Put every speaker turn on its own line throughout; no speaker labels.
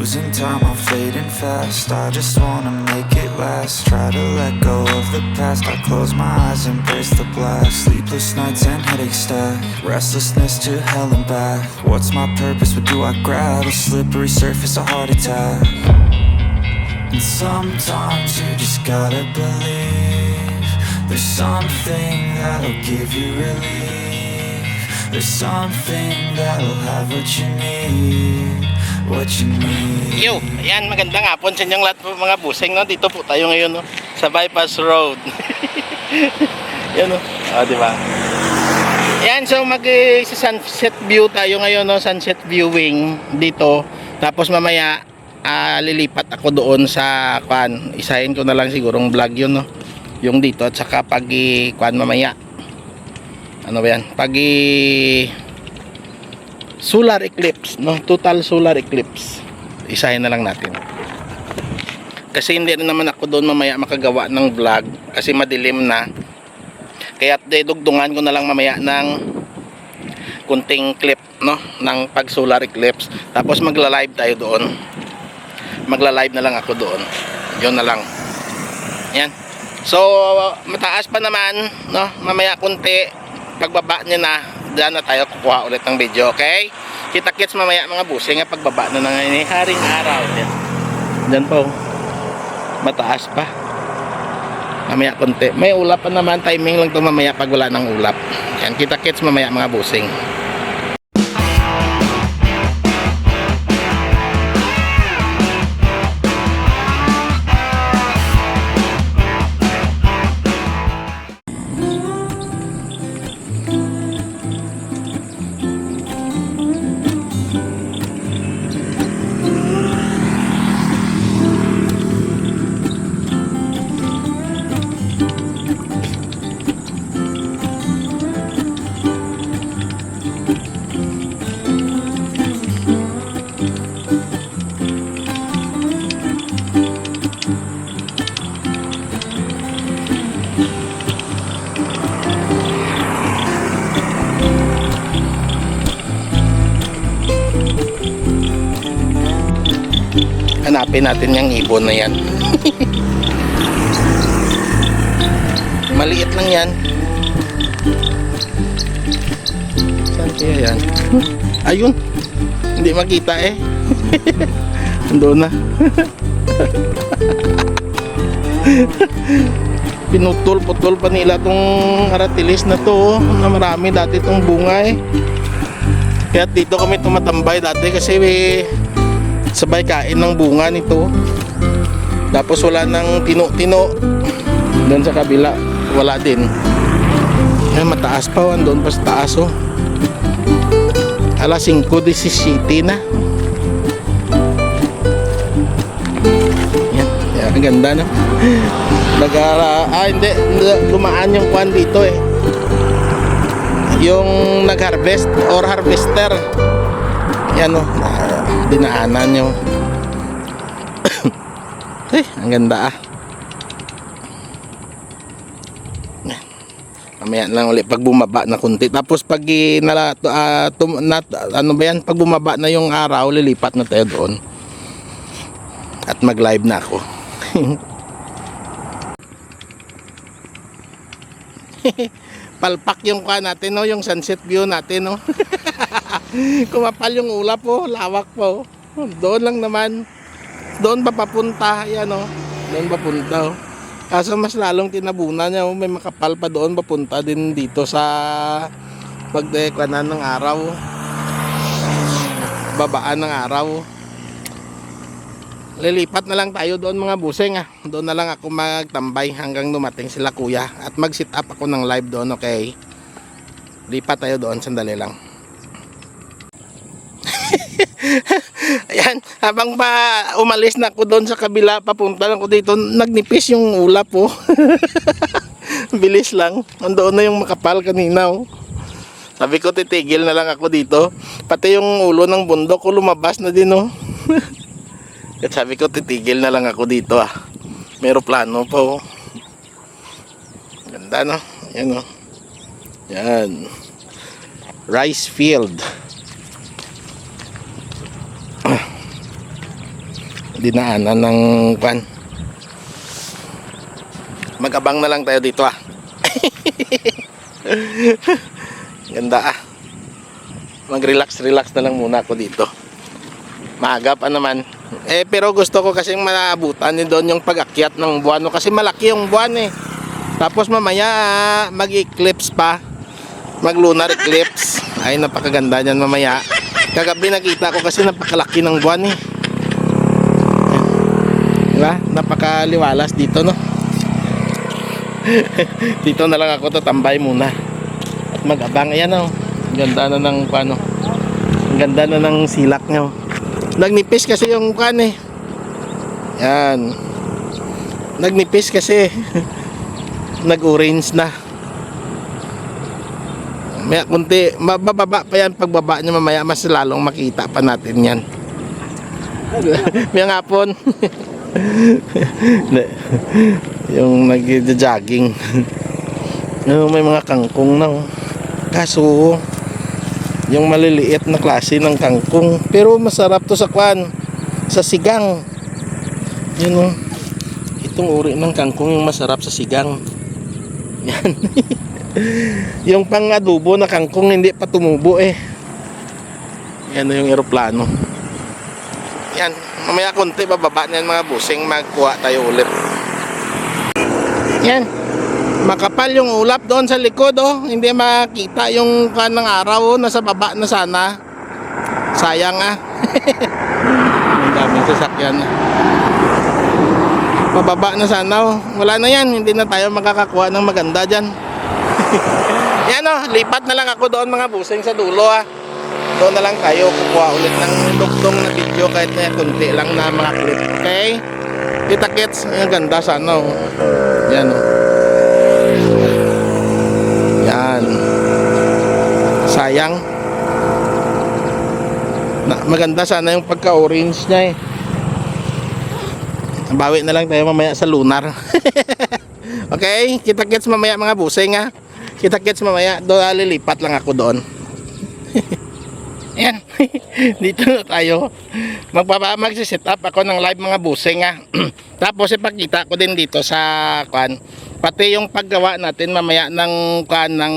losing time, I'm fading fast. I just wanna make it last. Try to let go of the past. I close my eyes, embrace the blast. Sleepless nights and headaches stack. Restlessness to hell and back. What's my purpose? What do I grab? A slippery surface, a heart attack. And sometimes you just gotta believe there's something that'll give you relief. There's something that'll have what you need. What you need.
Yo, ayan, magandang hapon sa inyong lahat po mga busing, no? Dito po tayo ngayon, no? Sa Bypass Road. Yan, no? Oh, di ba? Ayan, so sunset view tayo ngayon, no? Sunset viewing dito. Tapos mamaya lilipat ako doon sa kwan. Isahin ko na lang sigurong vlog yun, no? Yung dito at saka kwan mamaya. Ano ba yan? Solar eclipse, no? Total solar eclipse. Isahin na lang natin. Kasi hindi rin naman ako doon mamaya makagawa ng vlog kasi madilim na. Kaya dudugtungan ko na lang mamaya ng kunting clip, no? Ng pag solar eclipse. Tapos magla-live tayo doon. Magla-live na lang ako doon. Yun na lang. Yan. So, mataas pa naman, no? Mamaya kunti, pagbaba niya na, diyan na tayo kukuha ulit ng video, okay? Kita-kits mamaya mga busing, pagbaba na ng haring araw. Diyan po. Mataas pa. Mamaya kunti. May ulap pa naman, timing lang to mamaya pag wala ng ulap. Yan, kita-kits mamaya mga busing. Hanapin natin yung ibon na yan. Maliit lang yan. Saan kaya yan? Ayun. Hindi makita eh. Andun na. Pinutol-putol pa nila tong aratilis na to, na marami dati tong bunga eh. Kaya dito kami tumatambay dati kasi sabay kain ng bunga nito. Tapos wala nang tino-tino. Doon sa kabila wala din. Ay, mataas pa, doon pa sa taas, oh. Alas 5:17 na. Yan, ang ganda, no? Hindi, dumaan yung kwan dito eh. Yung nag-harvest or harvester. Yan, oh, dinaanan nyo. Ang ganda ah. Mamaya lang ulit pag bumaba na kunti. Tapos pag ano ba yan, pag bumaba na yung araw, lilipat na tayo doon at mag live na ako. Palpak yung kuha natin, no? Yung sunset view natin, no? Kumapal yung ulap po, lawak po. Doon lang naman. Doon pa papunta, yan, oh. Doon papunta, oh. Kaso mas lalong tinabunan niya, oh. May makapal pa doon papunta din dito sa pagdekwanan ng araw. Babaan ng araw. Lilipat na lang tayo doon mga busing, ah. Doon na lang ako magtambay hanggang dumating sila kuya. At mag-sit up ako ng live doon, okay? Lipat tayo doon, sandali lang. Ayan, habang pa umalis na ako doon sa kabila, papunta lang ako dito, nagnipis yung ulap, oh. Bilis lang. Andoon na yung makapal kanina, oh. Sabi ko titigil na lang ako dito. Pati yung ulo ng bundok ko lumabas na din, oh. At sabi ko titigil na lang ako dito, ah. May plano pa, oh. Ganda, no? Yan, oh. Yan. Rice field. dinaanan ng pan. Mag-abang na lang tayo dito ah. Ganda ah. Mag-relax na lang muna ako dito. Maaga pa naman. Pero gusto ko kasing maabutan din doon yung pag-akyat ng buwan, no? Kasi malaki yung buwan eh. Tapos mamaya mag-eclipse pa. Mag-lunar eclipse. Ay, napakaganda niyan mamaya. Kagabi nakita ko kasi napakalaki ng buwan eh. Diba? Napakaliwalas dito, no? Dito na lang ako tatambay muna. At mag-abang. Ayan, oh. Ganda na ng ano. Ang ganda na ng silak nyo. Nagnipis kasi yung kan eh. Yan. Nagnipis kasi. Nag-orange na. May kunti, mababa pa yan. Pagbaba nyo mamaya, mas lalong makita pa natin yan. May hapon. Yung nag-jogging. May mga kangkong na. Kaso, yung maliliit na klase ng kangkong, pero masarap to sa kwan, sa sigang. Yun, itong uri ng kangkong yung masarap sa sigang. Yan. Yung pang adobo na kangkong hindi pa tumubo eh. Yan yung eroplano. Yan, mamaya konti bababa niyan mga busing, magkuha tayo ulit. Yan. Makapal yung ulap doon sa likod, oh. Hindi makita yung kanang araw, oh. Nasa baba na sana. Sayang ah. Ang daming sasakyan. Pababa na sana, oh. Wala na yan, hindi na tayo makakakuha ng maganda dyan. Yan, oh. Lipat na lang ako doon mga busing sa dulo ah. Doon na lang tayo kukuha ulit ng dugtong na video, kahit na kunti lang na mga clip. Okay? Kita-kits. Ang ganda sana, oh. Yan, oh. Yan. Sayang. Maganda sana yung pagka-orange niya eh. Bawi na lang tayo mamaya sa lunar. Okay, kita-kits mamaya mga busing ha. Kita-kits mamaya. Doon lilipat lang ako doon. Yan. Dito na tayo. Magsi-set up ako ng live mga busing ha. Tapos ipakita ko din dito sa kan. Pati yung paggawa natin mamaya ng kan ng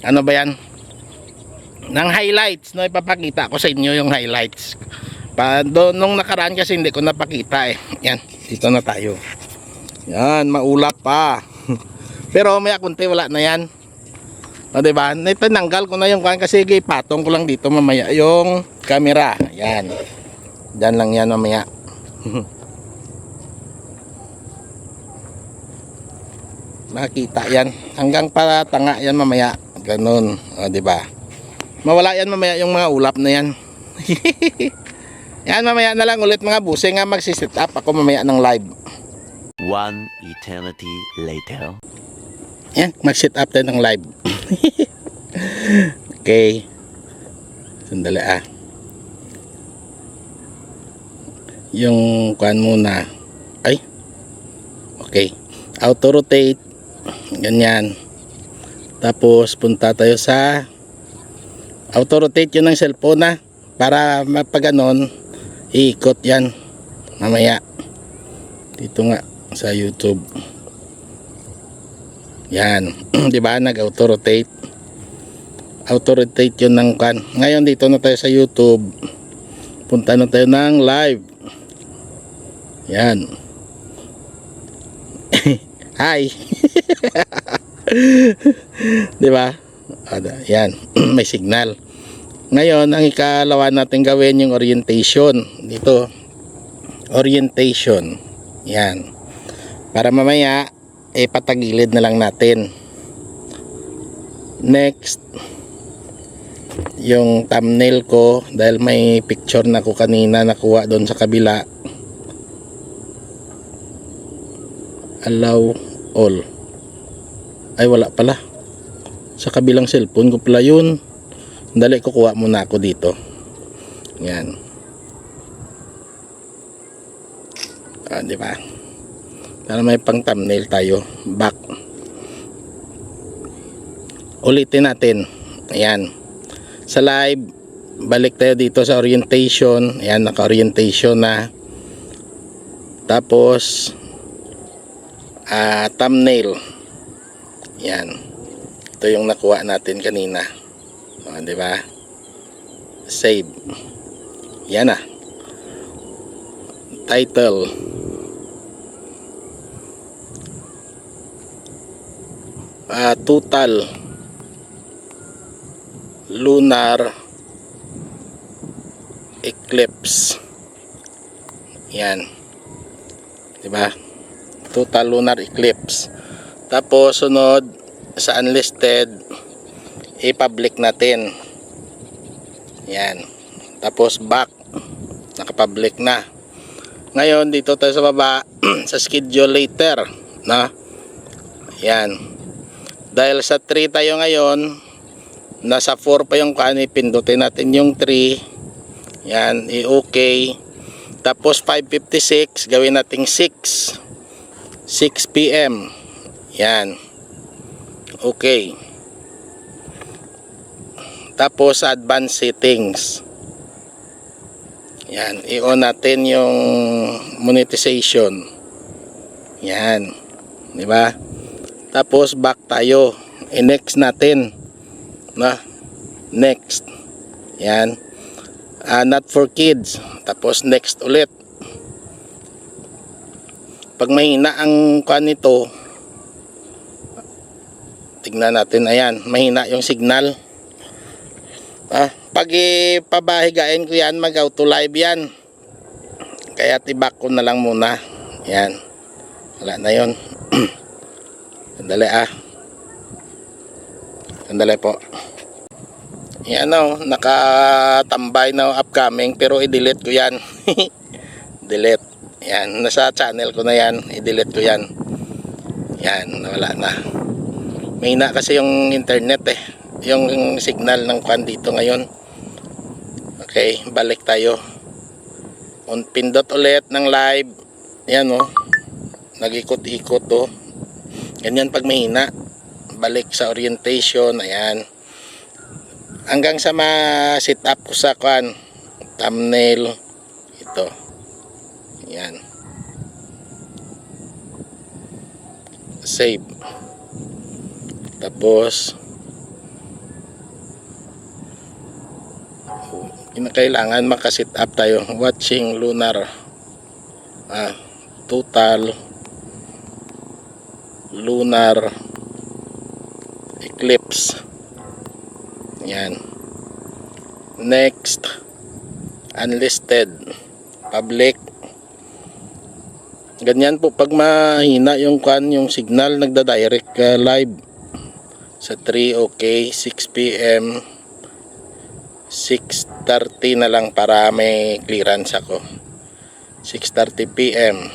ano ba yan? Ng highlights, no, ipapakita ko sa inyo yung highlights. Nung nakaraan kasi hindi ko napakita eh. Yan, dito na tayo. Yan, maulap pa. Pero may kunti wala na yan. O, diba? Tinanggal ko na yung kan kasi patong ko lang dito mamaya yung camera. Yan. Diyan lang yan mamaya. Makita yan. Hanggang patanga yan mamaya. Ganun. O, diba? Mawala yan mamaya yung mga ulap na yan. Yan, mamaya na lang ulit mga busing nga magsisit up ako mamaya ng live.
One eternity later.
Yan, mag-sit up tayo ng live. Okay. Sandali ah. Yung kuan muna. Ay. Okay. Auto rotate. Ganyan. Tapos punta tayo sa auto rotate yun ng cellphone na. Para mapaganon, iikot yan. Mamaya. Dito nga sa YouTube. Yan. Diba? Nag-auto rotate. Auto rotate yun ng kan. Ngayon dito na tayo sa YouTube. Punta na tayo ng live. Yan. Hi. Diba? Yan. May signal. Ngayon, ang ikalawa natin gawin yung orientation. Dito. Orientation. Yan. Para mamaya, patagilid na lang natin. Next, yung thumbnail ko, dahil may picture na ko kanina nakuha doon sa kabila. Allow all. Ay, wala pala. Sa kabilang cellphone ko pala yun. Dali, kukuha muna ako dito. Yan. Di ba? Para may pang thumbnail tayo. Back. Ulitin natin. Ayan. Sa live, balik tayo dito sa orientation. Ayan, naka-orientation na. Tapos thumbnail. Yan. Ito yung nakuha natin kanina. O, di ba? Save. Yan na. Title. Total lunar eclipse. Yan. Diba? Total lunar eclipse. Tapos sunod sa unlisted, i-public natin. Yan. Tapos back, naka-public na. Ngayon dito tayo sa baba sa schedule later, na. Yan. Dahil sa 3 tayo ngayon, nasa 4 pa yung kani, pindutin natin yung 3. Yan, i-okay. Tapos 5:56, gawin nating 6 p.m. Yan. Okay. Tapos advanced settings. Yan, i-on natin yung monetization. Yan. Di ba? Tapos back tayo. I-next natin. Na? Next. Yan. Not for kids. Tapos next ulit. Pag mahina ang kuan nito, tignan natin. Ayan, mahina yung signal. Pag ipabahigain ko yan, mag auto live yan. Kaya tibak ko na lang muna. Yan. Wala na yun. Sandali Sandali po. Yan o, nakatambay na upcoming, pero i-delete ko yan. Delete. Yan, nasa channel ko na yan. I-delete ko yan. Yan, wala na. Mahina kasi yung internet yung signal ng kwan dito ngayon. Okay, balik tayo. Pindot ulit ng live. Yan o, nag-ikot-ikot o. Ganyan pag mahina. Balik sa orientation. Ayan. Hanggang sa ma-set up ko sa kwan, thumbnail. Ito. Ayan. Save. Tapos kailangan maka-set up tayo. Watching lunar total lunar eclipse. Yan. Next, unlisted, public. Ganyan po pag mahina yung signal, nagda-direct live sa 3. Okay, 6 p.m. 6:30 na lang para may clearance ako. 6:30 p.m.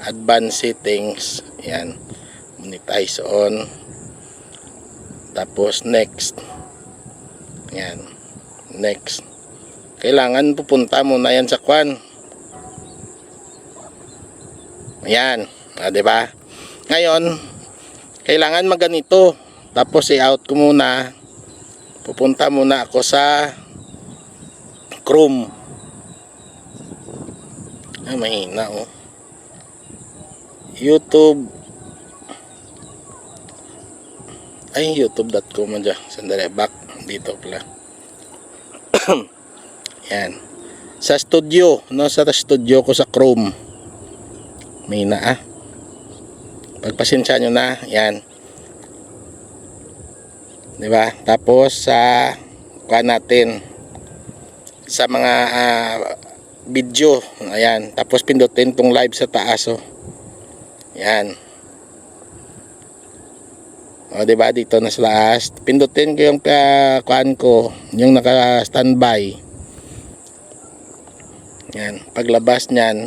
Advanced settings. Yan. Monetize on. Tapos next. Yan. Next. Kailangan pupunta muna yan sa kwan. Ayan. Diba? Ngayon, kailangan maganito. Tapos i-out ko muna. Pupunta muna ako sa Chrome. Mahina oh. YouTube. Ay, youtube.com dyan. Sandali, back. Dito pala. Yan. Sa studio. No, sa studio ko sa Chrome. Mahina Pagpasensya nyo na. Yan. Diba? Tapos sa kuha natin sa mga video. Ayan. Tapos pindutin tong live sa taas. Oh. Yan. O, diba? Dito na sa taas. Pindutin ko yung kuhaan ko. Yung naka-standby. Yan. Paglabas nyan.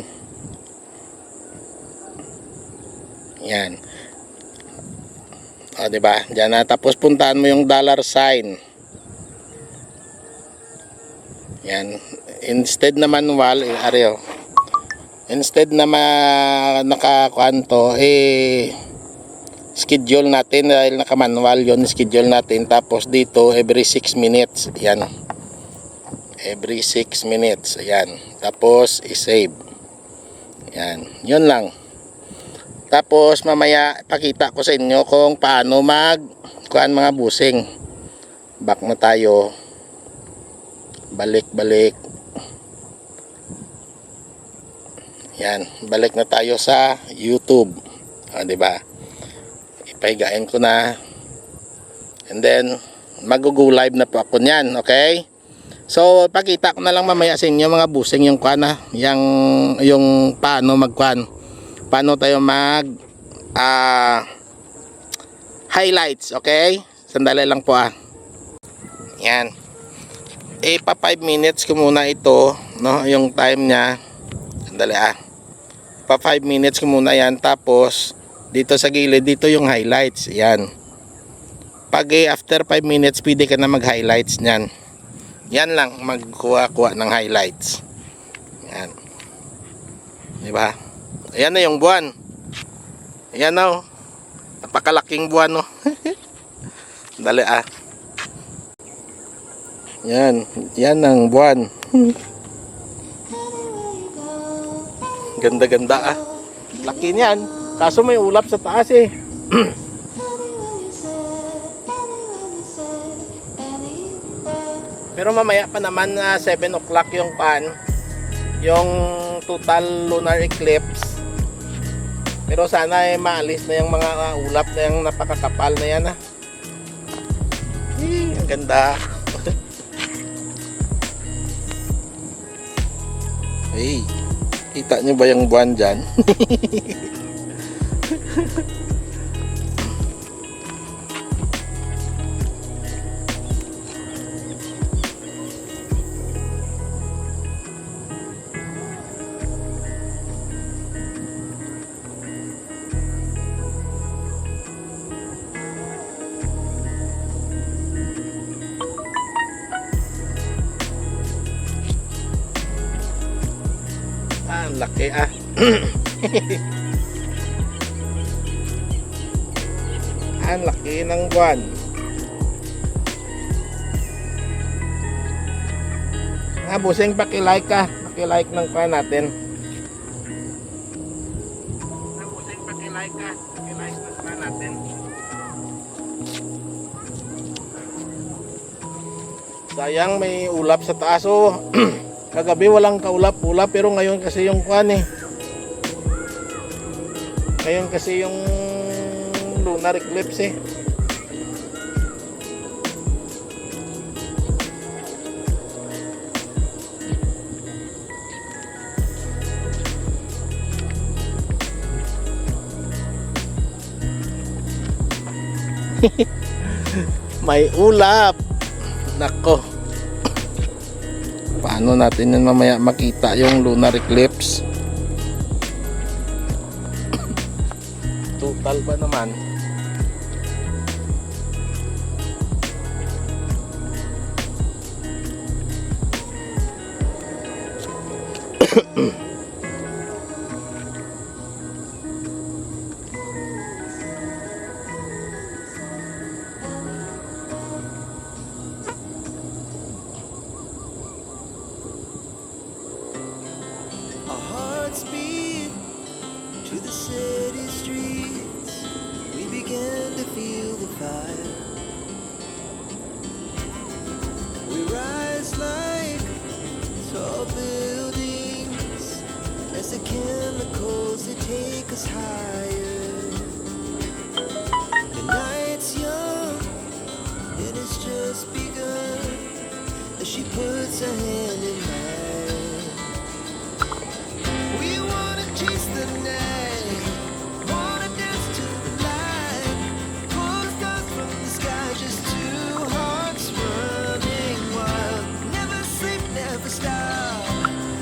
Yan. O, diba? Diyan na. Tapos puntaan mo yung $sign. Yan. Instead na manual, areo. Instead na nakakuan to, schedule natin dahil naka-manual yun, schedule natin. Tapos dito, every 6 minutes. Yan. every 6 minutes. Ayan. Tapos i-save. Ayan. Yun lang. Tapos mamaya pakita ko sa inyo kung paano kuan mga busing. Back na tayo. Balik. Yan, balik na tayo sa YouTube. Di ba? Ipahigain ko na. And then mag-go live na po ako niyan, okay? So, pakita ko na lang mamaya sa inyo mga busing yung kuan na, yung paano magkuan. Paano tayo highlights, okay? Sandali lang po Yan. Pa 5 minutes ko muna ito, no, yung time niya. Sandali Pa 5 minutes ko muna yan, tapos dito sa gilid, dito yung highlights. Yan. Pag after 5 minutes, pwede ka na mag-highlights niyan. Yan lang, magkuha-kuha ng highlights. Yan. Diba? Ayan na yung buwan. Ayan na, napakalaking buwan, no. Dali Yan ang buwan. Ganda-ganda Laki niyan. Kaso may ulap sa taas Pero mamaya pa naman 7 o'clock yung yung total lunar eclipse. Pero sana maalis na yung mga ulap na yung napakakapal na yan ang ganda. Hey, kita nyo ba yung buwan dyan? Laki ang laki ng buwan. Mga busing, paki-like paki-like ng natin. Mga busing, paki-like paki-like ng natin. Sayang may ulap sa taas Kagabi walang kaulap-ulap, pero ngayon kasi yung ngayon kasi yung lunar eclipse May ulap. Nako. Paano natin yan mamaya makita yung lunar eclipse? Total ba naman?
Speed to the city streets, we began to feel the fire. We rise like tall buildings as the chemicals they take us higher. The night's young and it's just begun as she puts her hand in mine. Chase the night, wanna dance to the light, pull stars from the sky, just two hearts running wild. Never sleep, never stop,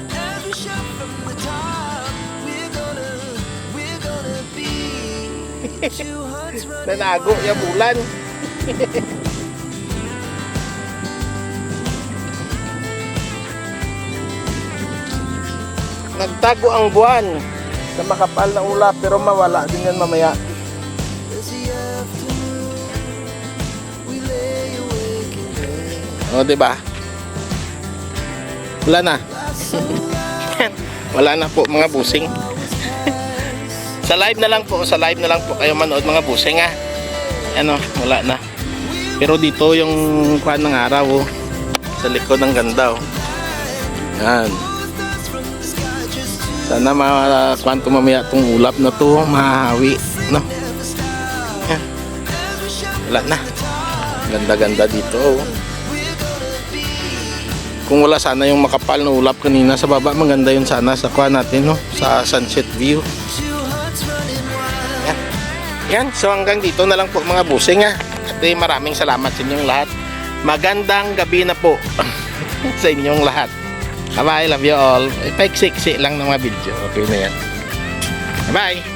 as we shout from the top. We're gonna be two hearts running
Nanago yung bulan. Nagtago ang buwan sa makapal na ulap, pero mawala din yan mamaya. O, diba? Wala na. Wala na po mga busing. Sa live na lang po kayo manood mga busing ha. Ano, wala na. Pero dito yung kuan ng araw oh. Sa likod ng ganda oh. Yan. Sana makuan ko mamaya tong ulap na to, mahahawi, no? Yan. Wala na. Ganda-ganda dito oh. Kung wala sana yung makapal na ulap kanina sa baba, maganda yun sana sa kuha natin, no? Sa sunset view. Yan. Yan. So hanggang dito na lang po mga busing ha. At maraming salamat sa inyong lahat. Magandang gabi na po sa inyong lahat. Bye-bye. Love you all. Paiksi lang ng mga video. Okay na yan. Bye-bye.